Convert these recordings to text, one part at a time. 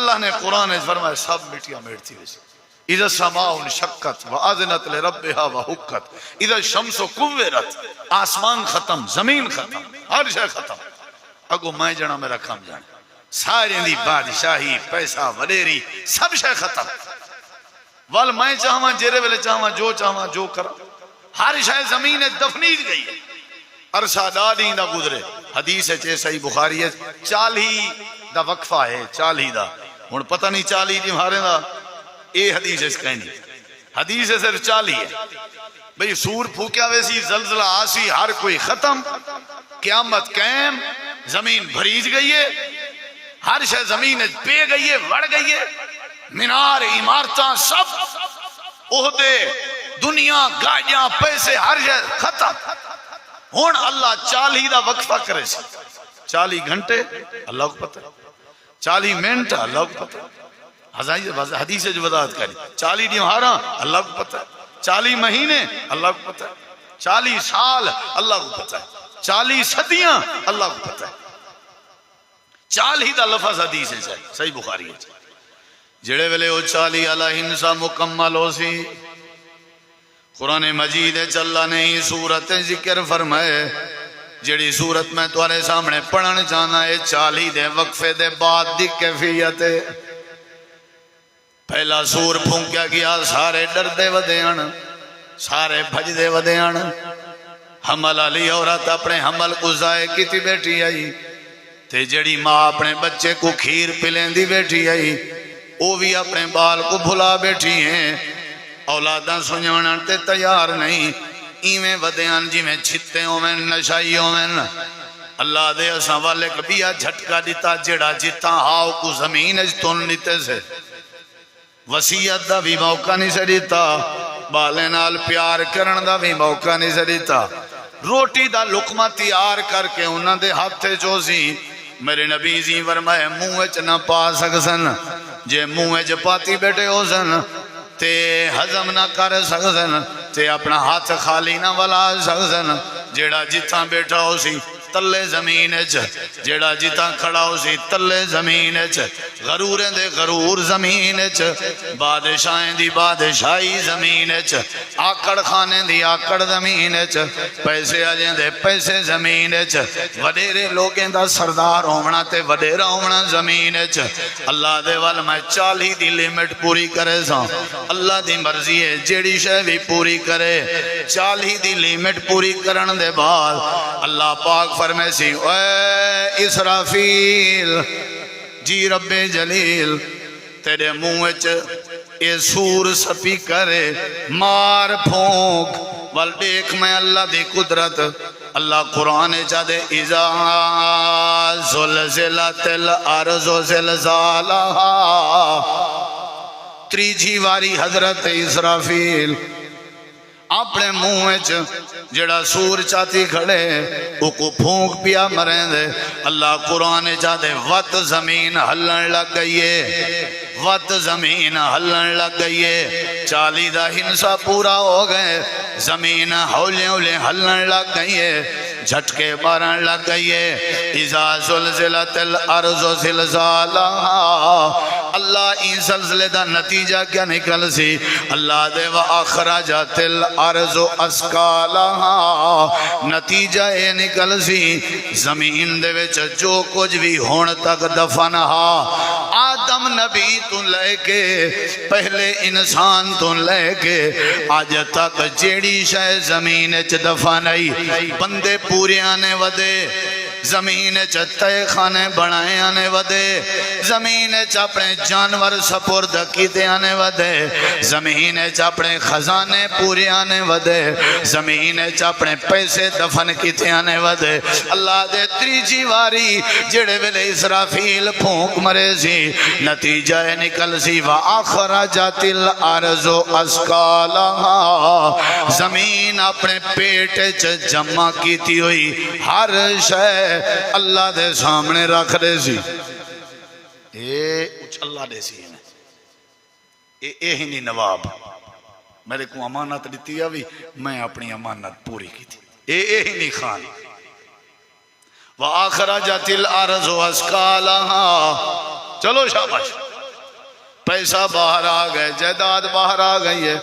اللہ نے قرآن فرمایا سب مٹیاں میٹتی ویسے اذا السماء انشقت واذنت لربها وحقت اذا الشمس كورت، آسمان ختم، زمین ختم، ہر شے ختم، اگو میں جنا میرا کام جانا، سارے دی بادشاہی، پیسہ، وڈیری، سب شے ختم، وال میں چاہواں جیرے ویلے چاہواں جو چاہواں جو کرا، ہر شے زمین دفنیج گئی ہے، عرصہ ڈاڈی دا گزرے، حدیث ہے صحیح بخاری ہے، 40 دا وقفہ ہے، 40 دا، ہن پتہ نہیں 40 دی ہارے دا اے حدیث اس کہیں نہیں، حدیث ہے صرف 40 ہے، بھئی سور پھوکیا ویسی، زلزلہ آسی، ہر کوئی ختم، قیامت قائم، زمین بھریج گئی ہے، ہر شے زمین پہ گئی ہے، وڑ گئی ہے، مینار، عمارتاں، سب عہدے، دنیا، گاڑیاں، پیسے، ہر شے ختم، ہون اللہ 40 دا وقفہ کرے سی، 40 گھنٹے اللہ کو پتہ، 40 منٹ اللہ کو پتہ، حدیث جو وضاحت کری، 40 دیوہاراں اللہ کو پتہ، 40 مہینے اللہ کو پتہ، 40 سال اللہ کو پتہ، 40 صدیاں اللہ کو پتہ، 40 دا لفظ حدیث ہے صحیح بخاری ہے، جڑے ویلے او 40 اللہ انسا مکمل ہو سی، قرآن مجید اللہ نے ہی سورت ذکر فرمائے، جڑی سورت میں تمہارے سامنے پڑھن جانا ہے 40 دے وقفے دے بعد دی کیفیت ہے، پہلا سور پھونکیا گیا، سارے ڈر دے ودیان، سارے بھج دے ودیان، حمل علی عورت اپنے حمل کو ضائع کی تھی بیٹھی آئی، تے جڑی ماں اپنے بچے کو کھیر پلین دی بیٹھی آئی، وہ بھی اپنے بال کو بھلا بیٹھی ہیں، اولاداں سنجھونا تے تیار نہیں، ایویں ودیان جی میں چھتے ہوئیں نشائی ہوئیں، اللہ دے اساں والے کبھی جھٹکا دیتا جڑا جتا ہاؤ کو زمین اجتون لیتے سے، وسیعت دا بھی موقع نہیں سے دیتا، بالے نال پیار کرن دا بھی موقع نہیں سے دیتا، روٹی دا لقمہ تیار کر کے انہاں دے ہاتھے چوسی، میرے نبی زی فرمائے منہ وچ نہ پا سکسن، جے منہ وچ پاتی بیٹھے ہو سن تے ہضم نہ کر سکسن، تے اپنا ہاتھ خالی نہ ولا سکسن، جیڑا جتھاں بیٹھا ہو سی تلے زمین اچ، جیڑا جتا کھڑا ہو سی تلے زمین اچ، غروریں دے غرور زمین اچ، بادشاہیں دی بادشاہی زمین اچ، آکڑ خانے دی آکڑ زمین اچ، پیسے آجیں دے پیسے زمین اچ، وڈیرے لوگیں دا سردار ہونا تے وڈیرہ ہونا زمین اچ، اللہ دے وال میں 40 دی لیمٹ پوری کرے سا، اللہ دی مرضی ہے جیڑی شے بھی پوری کرے، 40 دی لیمٹ پوری کرن دے بعد اللہ پاک فرمائے سی اے اسرافیل جی رب جلیل تیرے منہ وچ اے سور سپی کرے مار پھونک، وال دیکھ میں اللہ دی قدرت، اللہ قرآن چاہدے اذا زلزلت الارض زلزالہا، تریجی واری حضرت اسرافیل اپنے منہ وچ جڑا سور چاہتی کھڑے او کو پھونک پیا مریں دے، اللہ قرآن چاہتے وقت زمین ہلن لگ گئیے، وقت زمین ہلن لگ گئیے، 40 دا ہنسا پورا ہو گئے، زمین ہولے ہولے ہلن لگ گئیے، جھٹکے مارن لگ گئیے، اذا زلزلت الارض زلزالہا، اللہ این زلزلے دا نتیجہ کیا نکل سی، اللہ دے وَأَخْرَجَتِ الْأَرْضُ أَثْقَالَهَا، نتیجہ اے نکل سی زمین دے وچ جو کچھ بھی ہون تک دفنہا، آدم نبی تو لے کے پہلے انسان تو لے کے آج تک جیڑی شے زمین چ دفنائی، بندے پورے آنے ودے، زمین چتے خانے بنائے آنے ودے، زمین اپنے جانور سپرد کیتے آنے ودے، زمین اپنے خزانے پورے آنے ودے، زمین اپنے پیسے دفن کیتے آنے ودے، اللہ دے تریجی واری جڑے ویلے اسرافیل پھونک مرے سی، نتیجہ نکل سی وَأَخْرَجَتِ الْأَرْضُ أَثْقَالَهَا، زمین اپنے پیٹ جمع کیتی ہوئی ہر شے اللہ دے سامنے رکھ دے سی، اے اچھ اللہ دے سی اے ہی نہیں نواب میرے کو امانت دیتی ہے میں اپنی امانت پوری کی تھی، اے ہی نہیں خان وَأَخْرَجَتِ الْأَرْضُ أَثْقَالَهَا، چلو شاباش، پیسہ باہر آ گئے، جائیداد باہر آ گئی ہے،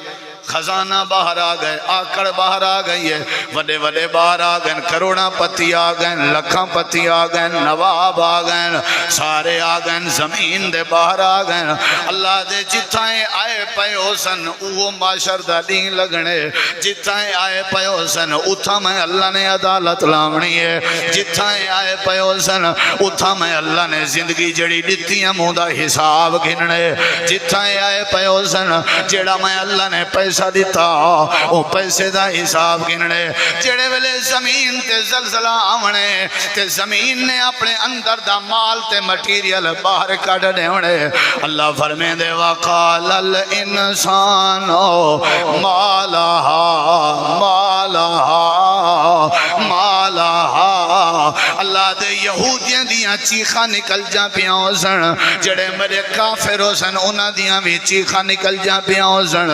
خزانہ باہر آ گئے، آکڑ باہر آ گئی ہے، وڈے وڈے باہر آ گئے، کروڑاں پتی آ گئے، لکھاں پتی آ گئے، نواب آ گئے، سارے آ گئے، زمین دے باہر آ گئے۔ اللہ دے جتھائیں آئے پے ہو سن وہ معاشر دا دین لگنے، جتھائیں آئے پے ہو سن اتھا میں اللہ نے عدالت لاونی ہے، جتھائیں آئے پے ہو سن اتھا میں اللہ نے زندگی جڑی دتیاں منہ دا حساب گھننے، جتھائیں آئے پے ہو سن جڑا میں اللہ نے پیسہ دیتا وہ پیسے دا حساب گننے، جڑے ویلے زمین تے زلزلہ آونے تے زمین نے اپنے اندر دا مال تے مٹیریل باہر کٹ دیونے، اللہ فرمے دے وقال الانسان مالہا مالہا مالہا، اللہ دے یہودیاں دیاں چیخاں نکل جا پیاں سن، جڑے میرے کافر ہو سن انہاں دیاں بھی چیخاں نکل جا پیاں سن،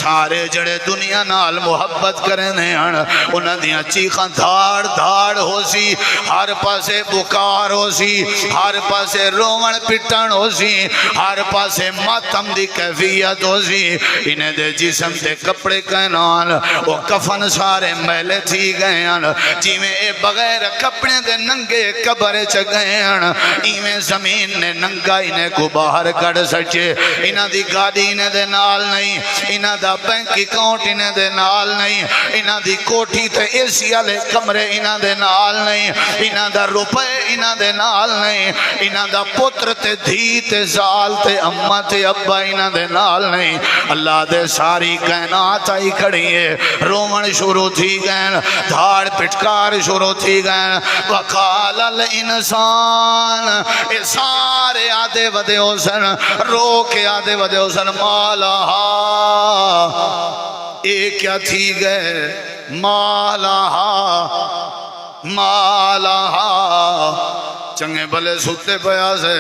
سارے جڑے دنیا نال محبت کرنے ہیں انہاں دیاں چیخاں دھاڑ دھاڑ ہو سی، ہر پاسے بکار ہو سی، ہر پاسے روون پٹن ہو سی، ہر پاسے ماتم دی کیفیت ہو سی، انہیں دے جسم تے کپڑے کہنان وہ کفن سارے میلے تھی گئے ہیں، جی میں اے بغیر کپڑے دے ننگے قبر چ گئے ہیں، ایویں زمین نے ننگا انہیں کو باہر کڑ سچے، انہاں دی گاڑی انہیں دے نال نہیں، انہاں دا بینک اکاؤنٹ انہیں دے نال نہیں، انہاں دی کوٹھی تے اے سی والے کمرے انہاں دے نال نہیں، انہاں دا روپے انہاں دے نال نہیں، انہاں دا پتر تے دھی تے زال تے اماں تے ابا انہاں دے نال نہیں، اللہ دے ساری کائنات آئی کھڑی ہے، رومن شروع تھی گئے، دھاڑ پٹکار شروع تھی گئے، وقال الانسان، اے سارے آدھے ودے ہو سن، رو کے آدھے ودے ہو سن، مالہا اے کیا تھی گئے، مالہا مالہا، چنگے بلے ستے پیا سے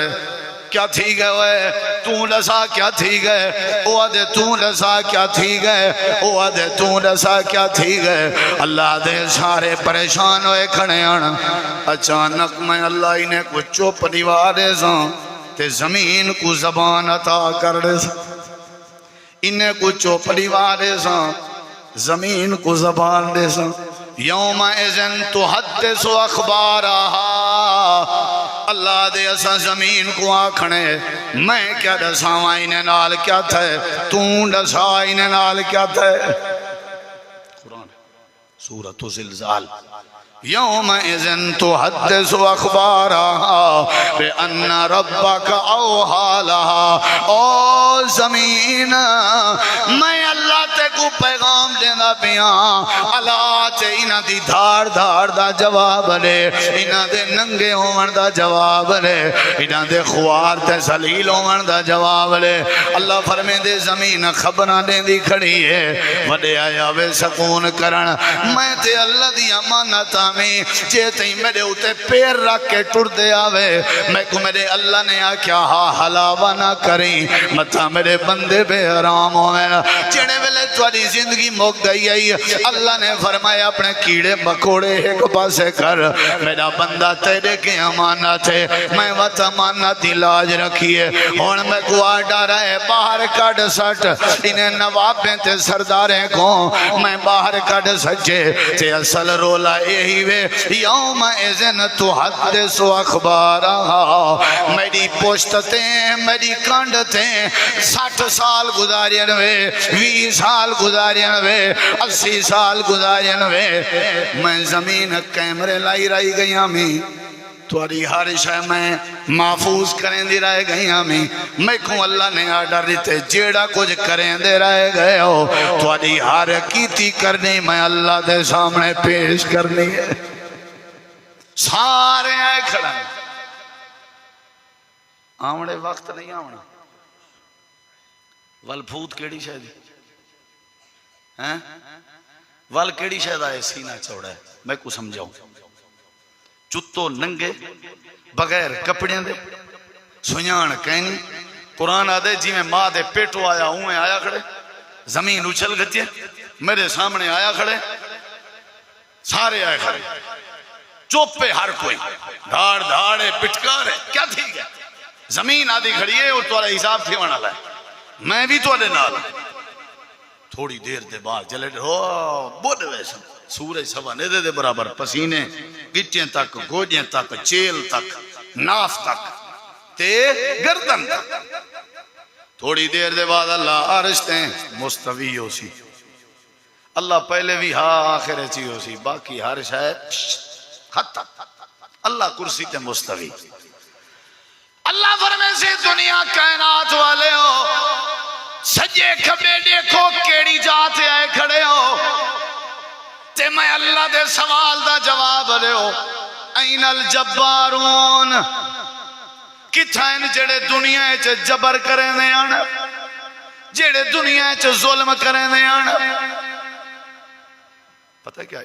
کیا تھی گئے ہوئے، توں لسا کیا تھی گئے، او آدھے توں لسا کیا تھی گئے، او آدھے توں لسا کیا تھی گئے، اللہ دے سارے پریشان ہوئے کھڑے ہیں، اچانک میں اللہ انہیں کو چوپ دیوا دے ساں تے زمین کو زبان عطا کر دے ساں، انہیں کو چوپ دیوا دے ساں زمین کو زبان دے ساں، یوم اذن تحدث اخبارہا، اللہ دے اسا زمین کو آکھنے میں کیا دساواں انہیں نال کیا تھے، توں دسا انہیں نال کیا تھے، قرآن سورۃ زلزال، یوم اذن تحدث اخبارہا بان ربک اوحی لہا، او زمین میں اللہ تے کو پیغام دینا پیاں، اللہ تے انہاں دی دھاڑ دھاڑ دا جواب لے، انہاں دے ننگے ہون دا جواب لے، انہاں دے خوار تے ذلیل ہون دا جواب لے، اللہ فرمے دے زمین خبراں دیں دی کھڑی ہے، وڈے آیا وے سکون کرن، میں تے اللہ دی امانتاں میں جے تھی میرے اتے پیر رکھ کے ٹر دے آوے، میں کو میرے اللہ نے آکھیا ہاں حلاوہ نہ کریں مطا میرے بندے بے حرام ہوئے، جڑے ویلے تھوڑی زندگی موک گئی آئی، اللہ نے فرمایا اپنے کیڑے مکوڑے ایک پاسے کر، میرا بندہ تیرے کے امانت ہے، میں وقت امانت علاج رکھیے، ہون میں کو آڈا رہے باہر کٹ سٹ، انہیں نوابیں تے سرداریں کو میں باہر کٹ سچے، تے اصل رولا یہی وے، یوم اذن تحدث اخبارہا، میری پوشتیں میری کانڈتیں 60 سال گزارین وے، 20 سال گزارین وے، 80 سال گزارین وے، میں زمین کیمرے لائی رہی گئی ہمیں، تواری ہر شے میں محفوظ کریں دی رہے گئی ہمیں، میں کوں اللہ نے آڈر دیتے جیڑا کچھ کریں دے رہے گئے ہو، تواری ہر کیتی کرنی میں اللہ دے سامنے پیش کرنی ہے، سارے آئے کھڑا آمڑے وقت نہیں آمڑا، ول پھوت کیڑی شاید ول کیڑی شاید آئے سینہ چوڑا ہے، میں کو سمجھاؤں، چتو ننگے بغیر کپڑیاں دے سنیان کہنی، قرآن آدھے جی میں ماں دے پیٹو آیا ہوں میں آیا کھڑے، زمین اچھل گتی ہے میرے سامنے آیا کھڑے، سارے آئے کھڑے، چوپ پہ ہر کوئی دھاڑ دھاڑے پٹکارے کیا تھی گیا، زمین آدھی کھڑی ہے اور تھوڑا حساب تھی والا ہے میں بھی تھوڑے نال تھوڑی دیر دے بعد جلے ہو بڑھ ویسا سورج سوا نیدے دے برابر پسینے گٹیں تک گوجیں تک چیل تک ناف تک تے گردن تک تھوڑی دیر دے بعد اللہ عرش تے مستوی ہو سی اللہ پہلے بھی آخر چی ہو سی باقی ہر شاید ختم اللہ کرسی تے مستوی اللہ فرمے سے دنیا کائنات والے ہو سجے کھبے دیکھو کیڑی جاتے آئے کھڑے ہو تے میں اللہ دے سوال دا جواب دے ہو این الجبارون کتھائن جڑے دنیا چ جبر کریں دے آن جڑے دنیا چ ظلم کریں دے آن پتہ کیا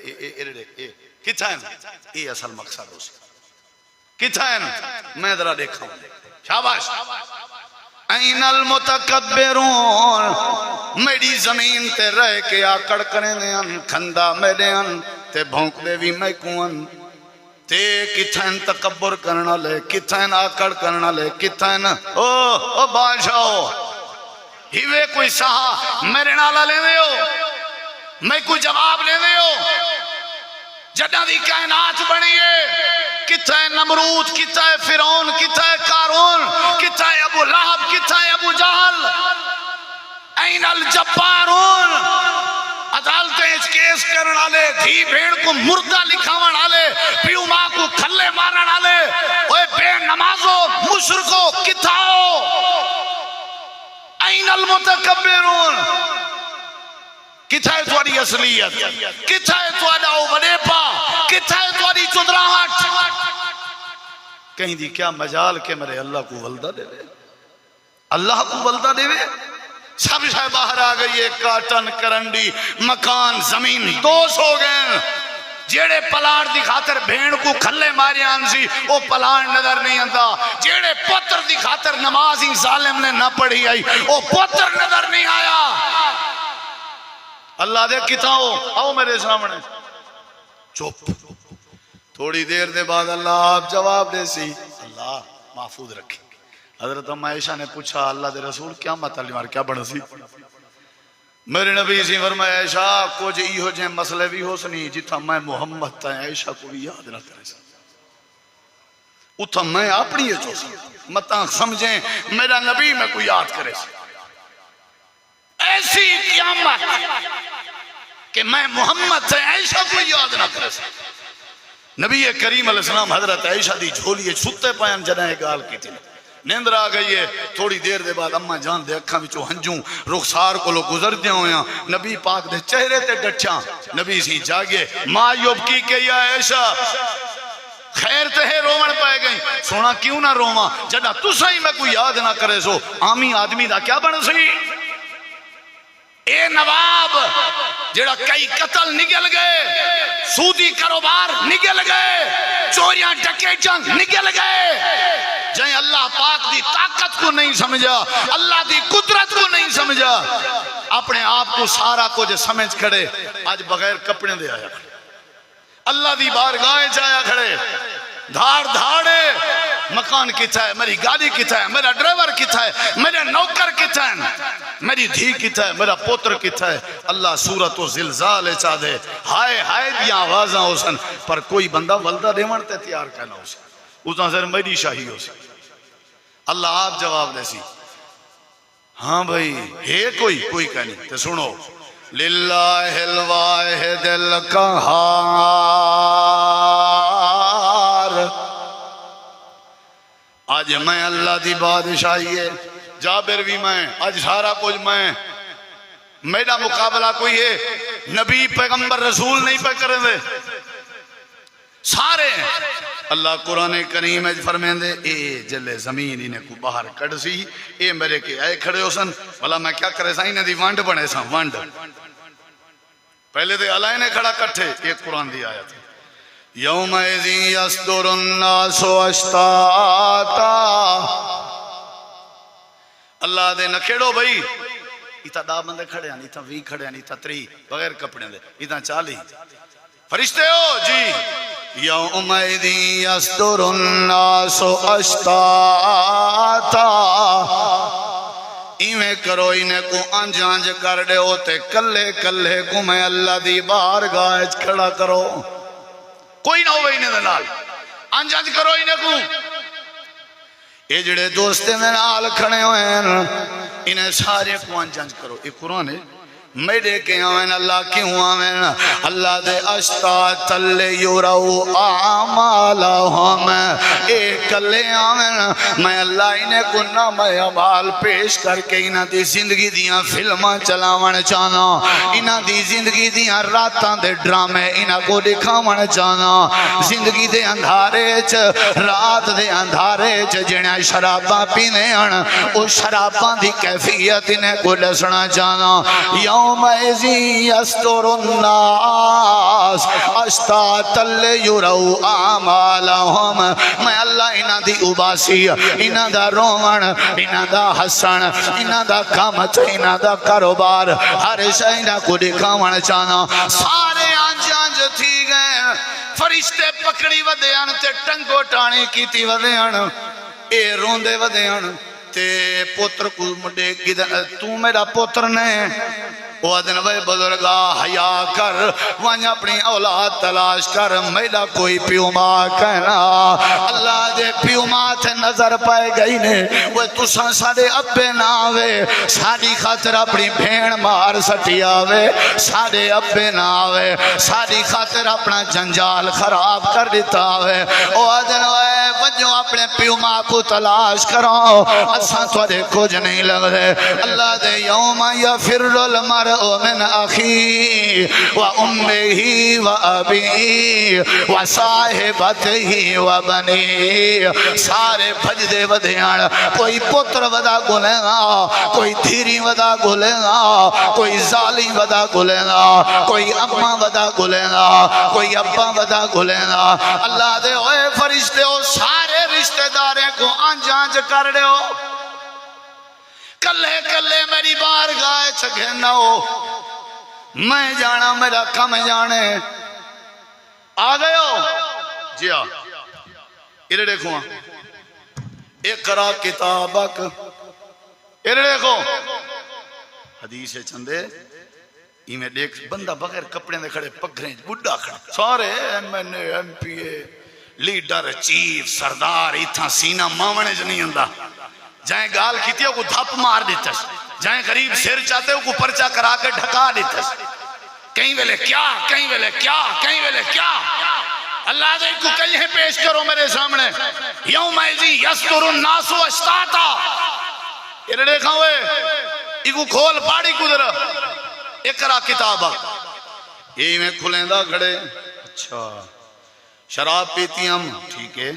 کتھائن یہ اصل مقصد ہو سی کتھائن میں ذرا دیکھا ہوں شاباش این المتکبرون میری زمین تے رہ کے آکڑ کریں دے ان کھندا میرے ان تے بھونک دے بھی میں کون تے کتھائن تکبر کرنا لے کتھائن آکڑ کرنا لے کتھائن او بادشاہ ہیوے کوئی سہا میرے نالا لے دے ہو میں کوئی جواب لے دے ہو جدہ دی کائنات بنی ہے کتا ہے نمرود کتا ہے فرعون کتا ہے قارون کتا ہے ابو لہب کتا ہے ابو جہل این الجبارون عدالتیں اس کیس کرن آلے دھی بھیڑ کو مردہ لکھاون آلے پیو ماں کو کھلے مارن آلے اوے بے نمازو مشرکو کتاؤ این المتکبرون کتھائے تواری اصلیت کتھائے توارا وڈیپا کتھائے تواری چدراہٹ کہیں دی کیا مجال کہ میرے اللہ کو ولدہ دے وے اللہ کو ولدہ دے وے سب شاہ باہر آ گئی ہے کاٹن کرنڈی مکان زمین دوست ہو گئے جیڑے پلاڑ دی خاطر بھیڑ کو کھلے مارے آنسی وہ پلاڑ نظر نہیں آندا جیڑے پتر دی خاطر نماز ہی ظالم نے نہ پڑھی آئی وہ پتر نظر نہیں آیا اللہ دے کتاؤ آؤ میرے سامنے چپ تھوڑی دیر دے بعد اللہ آپ جواب دے سی اللہ محفوظ رکھیں حضرت عائشہ نے پوچھا اللہ دے رسول کیا مطلب مار کیا بڑھ سی میرے نبی سی فرمایا عائشہ کچھ ایہو جے مسئلے بھی ہو سنی جتا میں محمد تا عائشہ کو بھی یاد نہ کرے سا اتھا میں اپنی ہے چوسی مطلب سمجھیں میرا نبی میں کوئی یاد کرے سا ایسی قیامت کہ میں محمد سے عائشہ کو یاد نہ کرے سا نبی کریم علیہ السلام حضرت عائشہ دی جھولیے چھتے پائن جنہیں گال کی تھی نیندر آ گئی ہے تھوڑی دیر دے بعد اماں جان دے اکھاں وچوں ہنجوں رخسار کو لو گزر دیا ہویاں نبی پاک دے چہرے تے ڈٹھیاں نبی سی جاگے ما یبکی کہ یا عائشہ خیر تے ہے رومن پائے گئی سونا کیوں نہ روما جدہ تسا ہی میں کوئی یاد نہ کرے سو آمی آدمی دا کیا بن سی اے نواب جڑا کئی قتل نگل گئے سودی کاروبار نگل گئے چوریاں ڈکیٹاں نگل گئے جائیں اللہ پاک دی طاقت کو نہیں سمجھا اللہ دی قدرت کو نہیں سمجھا اپنے آپ کو سارا کو جو سمجھ کھڑے آج بغیر کپڑے دے آیا اللہ دی بارگاہیں جایا کھڑے دھاڑ دھاڑے مکان کتا ہے میری گاڑی کتا ہے میرا ڈرائیور کتا ہے میرے نوکر کتا ہے میری دھی کتا ہے میرا پوتر کتا ہے اللہ صورت و زلزال چاہ دے ہائے ہائے دیا آوازاں ہو سن پر کوئی بندہ ولدہ دیوان تے تیار کہنا ہو سن اس نظر میری شاہی ہو سن اللہ آپ جواب دے سی ہاں بھائی ہے کوئی کہنی تے سنو للہ الواحد القہار آج میں اللہ دی بادشاہی ہے جابر بھی میں آج سارا کچھ میں میرا مقابلہ کوئی ہے نبی پیغمبر رسول نہیں پہ کریں دے سارے اللہ قرآن کریم فرمین دے اے جلے زمین انہیں کو باہر کڑ سی اے میرے کے آئے کھڑے ہو سن بھلا میں کیا کرے سا انہیں دی وانڈ بنے سا وانڈ پہلے دے اللہ نے کھڑا کٹھے ایک قرآن دی آیت ہے یومئذ یصدر الناس اشتاتا اللہ دے نکھڑو بھئی ایتا دا بندے کھڑے ہیں ایتا 20 کھڑے ہیں ایتا 30 بغیر کپڑے دے ایتا 40 فرشتے ہو جی یومئذ یصدر الناس اشتاتا ایویں کرو انہیں کو انج انج کر دے ہوتے کلے کلے کو میں اللہ دی بارگاہ وچ کھڑا کرو کوئی نہ ہوئے انہیں دنال انج انج کرو انہیں کو یہ جڑے دوستے میں نال کھڑے ہوئے ہیں انہیں سارے کو انج انج کرو یہ قرآن ہے میرے کے آمین اللہ کیوں آمین اللہ دے اشتاط تلے یورو آمالہم اے کلے آمین میں اللہ انہیں کنہ میں عمال پیش کر کے انہ دی زندگی دیاں فلماں چلاوان چانا انہ دی زندگی دیاں راتاں دے ڈرامے انہ کو دکھاوان چانا زندگی دے اندھارے رات دے اندھارے جنہیں شراباں پینے ہیں اس شراباں دی کیفیت انہیں کو دسنا چانا یومئذ یصدر الناس اشتاتا لیروا اعمالہم میں اللہ انہ دی اباسی انہ دا رومن انہ دا حسن انہ دا کامت انہ دا کاروبار ہر شے انہ کو دکھاون چانا سارے آنج آنج تھی گئے فرشتے پکڑی ودیان تے ٹنگو ٹانی کیتی ودیان اے روندے ودیان تے پوتر کو مڈے تو میرا پوتر نے وہ دن وے بزرگا حیا کر وہاں اپنی اولاد تلاش کر میرا کوئی پیو ماں کہنا اللہ دے پیو ماں تھے نظر پائے گئی نے وہ تساں سارے ابے نہ آوے ساری خاطر اپنی بھین مار سٹی آوے سارے ابے نہ آوے ساری خاطر اپنا جنجال خراب کر دیتا آوے وہ دن وے وجو اپنے پیو ماں کو تلاش کرو اساں تھوڑے کچھ نہیں لگ دے اللہ دے یوم یفر المرء من اخی و امہی و ابی و صاحبتہی و بنی سارے بھج دے ودیان کوئی پتر ودا گلے گا کوئی دھیری ودا گلے گا کوئی ظالی ودا گلے گا کوئی اماں ودا گلے گا کوئی ابا ودا گلے گا اللہ دے ہوئے فرشتے ہو سارے رشتہ داریں کو آنج آنج کر رہے ہو کلے کلے میری بارگاہ چھگے نہ ہو میں جانا میرا کم جانے آ گئے ہو جی ہاں ادھر دیکھو اقرا کتابک ادھر دیکھو حدیث چندے میں دیکھ بندہ بغیر کپڑے دے کھڑے پگھریں بڈھا کھڑا سارے M N A M P A leader chief سردار اتھا سینہ مامنے جو نہیں ہندہ جائیں گال کیتی ہے وہ دھپ مار دیتا جائیں غریب سیر چاہتے ہو کو پرچہ کرا کے ڈھکا دیتا کہیں ویلے کیا کہیں ویلے کیا کہیں ویلے کیا اللہ دے کو کہیں پیش کرو میرے سامنے یومئذ یصدر الناس اشتاتا یہ دیکھا ہوئے ایگو کھول پاڑی کدھر اقرا کتابک یہی میں کھلیں دا کھڑے اچھا شراب پیتی ہم ٹھیک ہے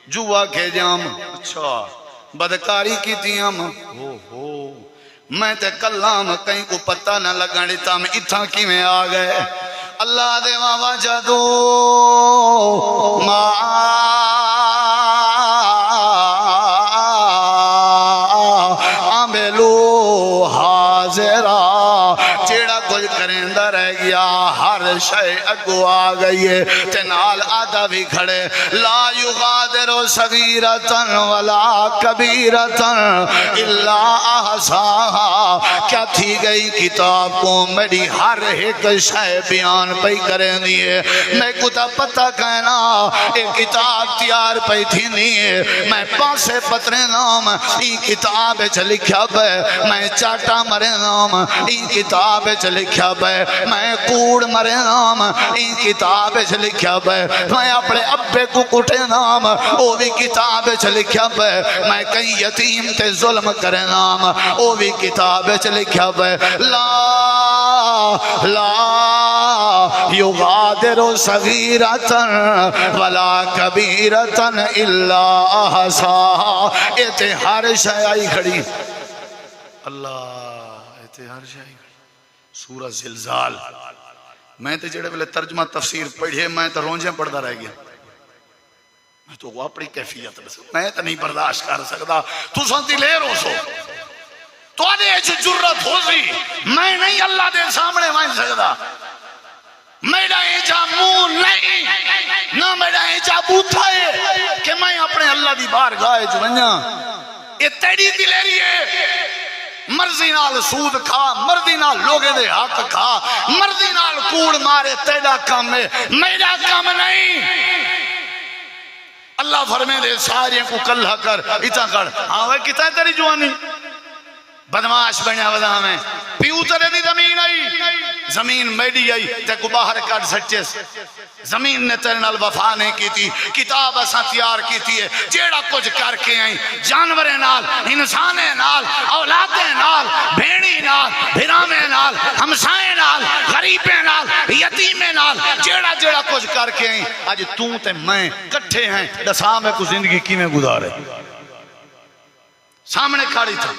جوا کھے جام اچھا بدکاری کی تھی ہم میں تے کلام کہیں کو پتہ نہ لگا دیتا میں اتھا کی میں آ گئے اللہ دے وجدو ما عملو حاضرہ چیڑا کچھ کرندہ رہ گیا ہر شے اگو آ گئی ہے تنال آدھا بھی کھڑے لا یغادر صغیرتن ولا کبیرتن الا احصاها کیا تھی گئی کتاب کو میری ہر ایک شے بیان پہ کریں دیئے میں کتا پتہ کہنا ایک کتاب تیار پہ تھی نہیں میں پاسے پترے نام این کتاب لکھا پہ میں چاٹا مرے نام این کتاب لکھا پہ میں کوڑ مرے نام این کتاب لکھا پہ میں اپنے ابے کو کٹے نام وہ بھی کتاب لکھا پہ میں کہیں یتیم تے ظلم کرے نام وہ بھی کتاب لکھا پہ لا یغادر صغیرتن ولا کبیرتن الا احصاها ایتے ہر شے آئی کھڑی اللہ ایتے ہر شے آئی کھڑی سورہ زلزال میں تے جڑے بلے ترجمہ تفسیر پڑھے میں تے رونجیں پڑھدا رہ گیا میں تو اپنی کیفیت بس میں تے نہیں برداشت کر سکتا تو سنتی لے رو سو تو آدھے ایچ جرت ہو سی میں نہیں اللہ دے سامنے مائن سکتا میرا ایجا منہ نہیں نہ میرا ایجا بوتھا ہے کہ میں اپنے اللہ دی بارگاہ وچ ونجاں. یہ تیری دلیری ہے. مرضی نال سود کھا، مرضی نال لوگے دے حق کھا، مرضی نال کوڑ مارے، تیرا کام ہے، میرا کام نہیں. اللہ فرمے دے سارے کو کلہ کر اتنا کر. ہاں وہ کتا ہے تیری جوانی بدماش بنیا ودا میں پیو ترے دی زمین آئی، زمین میڈی آئی تے کو باہر کٹ سچس. زمین نے تیرے نال وفا نہیں کی تھی، کتاب اساں تیار کی تھی ہے جیڑا کچھ کر کے آئی جانورے نال، انسانے نال، اولادے نال، بھیڑی نال، بھرامے نال، ہمسائے نال، غریبے نال، یتیمے نال، جیڑا جیڑا کچھ کر کے آئی. آج تو تے میں کٹھے ہیں دسا میں کو زندگی کی میں گزارے. سامنے کھڑی تھا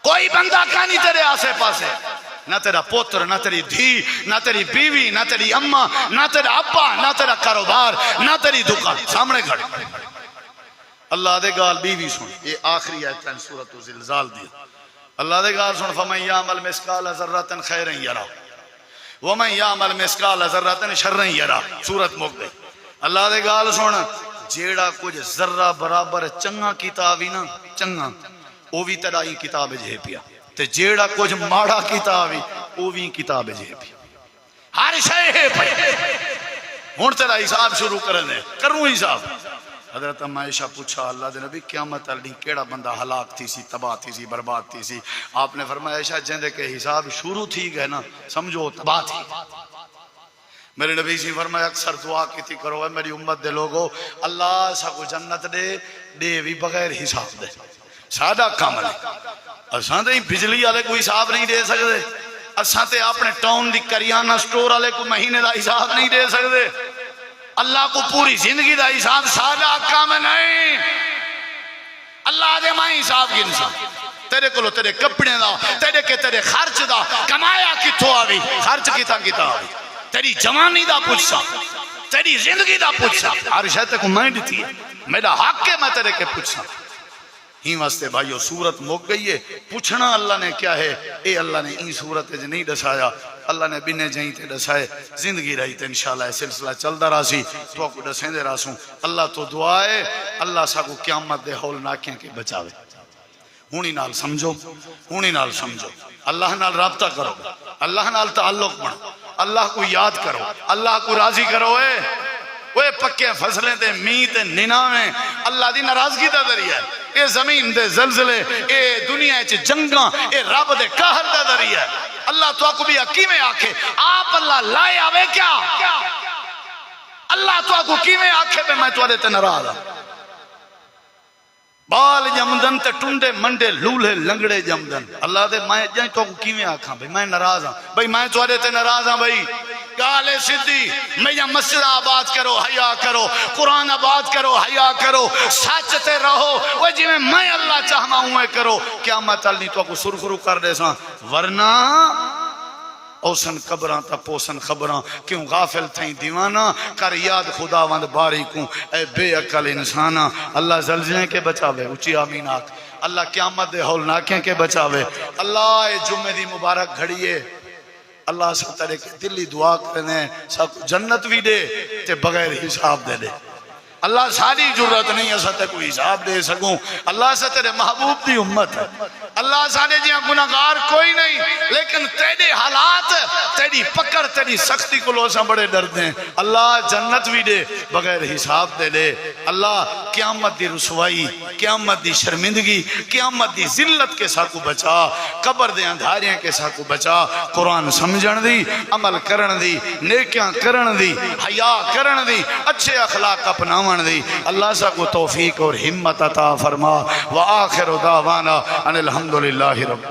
کوئی بندہ کا نہیں تیرے آسے پاسے، نہ تیرا پوتر، نہ تیری دھی، نہ تیری بیوی، نہ تیری اماں، نہ تیرا ابا، نہ تیرا کاروبار، نہ تیری دکان. سامنے کھڑے. اللہ دے گال بیوی سن، یہ آخری آیت ہے سورۃ الزلزال دی. اللہ دے گال سن فمن یعمل مثقال ذرۃ خیرا یرہ ومن یعمل مثقال ذرۃ شرا یرہ. سورۃ مک گئی. اللہ دے گال سن جیڑا کچھ ذرہ برابر چنگا کیتا وی نا چنگا او بھی تیرا ہی کتاب جے پیا، تے جیڑا کچھ ماڑا کتاب ہی او بھی کتاب جے پیا. ہر شے ہے پیا. ہن تیرا حساب شروع کرنے کروں حساب. حضرت عائشہ پوچھا اللہ دے نبی قیامت والے کیڑا بندہ ہلاک تھی سی، تباہ تھی سی، برباد تھی سی؟ آپ نے فرمایا عائشہ جندے کے حساب شروع تھی گئے نا سمجھو تباہ تھی. میرے نبی سے فرمایا اکثر دعا کیتی کرو اے میری امت دے لوگو اللہ سا کو جنت دے بھی بغیر حساب دے. سادہ کام ہے. اساں تے بجلی والے کو حساب نہیں دے سکتے، اساں تے اپنے ٹاؤن دی کریانہ سٹور والے کو مہینے دا حساب نہیں دے سکتے. اللہ کو پوری زندگی دا حساب سادہ کام نہیں. اللہ دے ماں حساب کی انسان تیرے کو تیرے کپڑے دا، تیرے کے تیرے خرچ دا، کمایا کتھوں آوی، خرچ کتا آوی، تیری جوانی دا پوچھا، تیری زندگی دا پوچھا. ہر شے کو میں دیتی ہے، میرا حق ہے میں تیرے کے پوچھا. ہی واسطے بھائیو سورت مک گئی ہے. پوچھنا اللہ نے کیا ہے اے اللہ نے این صورت نہیں دسایا، اللہ نے بنے جائیں تے دسائے. زندگی رہی تے انشاءاللہ سلسلہ چلدا راسی تو کو دسیں دے راسوں. اللہ تو دعا ہے اللہ سا کو قیامت دے ہول ناکیاں کے بچاوے. ہونی نال سمجھو، ہونی نال سمجھو، اللہ نال رابطہ کرو، اللہ نال تعلق بنو، اللہ کو یاد کرو، اللہ کو راضی کرو. وہ پکے فصلیں تے می تے نناویں اللہ دی ناراضگی دا ذریعہ ہے. اے زمین دے زلزلے، اے دنیا چ جنگاں، اے رب دے قہر دا ذریعہ ہے. اللہ تو کو بھی کیویں آکھے آپ اللہ لائے آوے کیا؟ اللہ تو کو کیویں آکھے میں تواڈے تے ناراض ہاں. بال جمدن تے ٹنڈے منڈے لولے لنگڑے جمدن. اللہ دے میں جائیں تو کو کیویں آکھاں بھئی میں ناراض ہاں، بھئی میں تواڈے تے ناراض ہاں. بھئی گالے سدھی میاں مسجد آباد کرو حیا کرو، قرآن آباد کرو حیا کرو، سچ تے رہو. وہ جی میں اللہ چاہما ہوں کرو. قیامت والی تو کو سرخرو کر دے ساں. ورنہ اوسن قبراں تا پوسن خبراں کیوں غافل تھیں دیوانہ کر یاد خدا وند باری کو اے بے عقل انسانا. اللہ زلزلے کے بچاوے اچھی آمین آکھ. اللہ قیامت دے ہول ناکیں کے بچاوے. اللہ اے جمعہ دی مبارک گھڑیے اللہ سے تیرے کے دلی دعا کرنے سب جنت بھی دے تے بغیر حساب دے دے. اللہ ساری جرت نہیں ہے ستے کوئی حساب دے سکوں. اللہ سے تیرے محبوب دی امت ہے. اللہ سارے جہاں گناہگار کوئی نہیں، لیکن تیرے حالات، تیری پکڑ، تیری سختی کو لو سا بڑے ڈر دیں. اللہ جنت بھی دے بغیر حساب دے دے. اللہ قیامت دی رسوائی، قیامت دی شرمندگی، قیامت دی ذلت کے ساکو بچا، قبر دے اندھاریاں کے ساکو بچا. قرآن سمجھن دی، عمل کرن دی، نیکیاں کرن دی، حیا کرن دی، اچھے اخلاق اپناون دی. اللہ سا کو توفیق اور ہمت عطا فرما. وآخر دعوانا ان الحمدللہ رب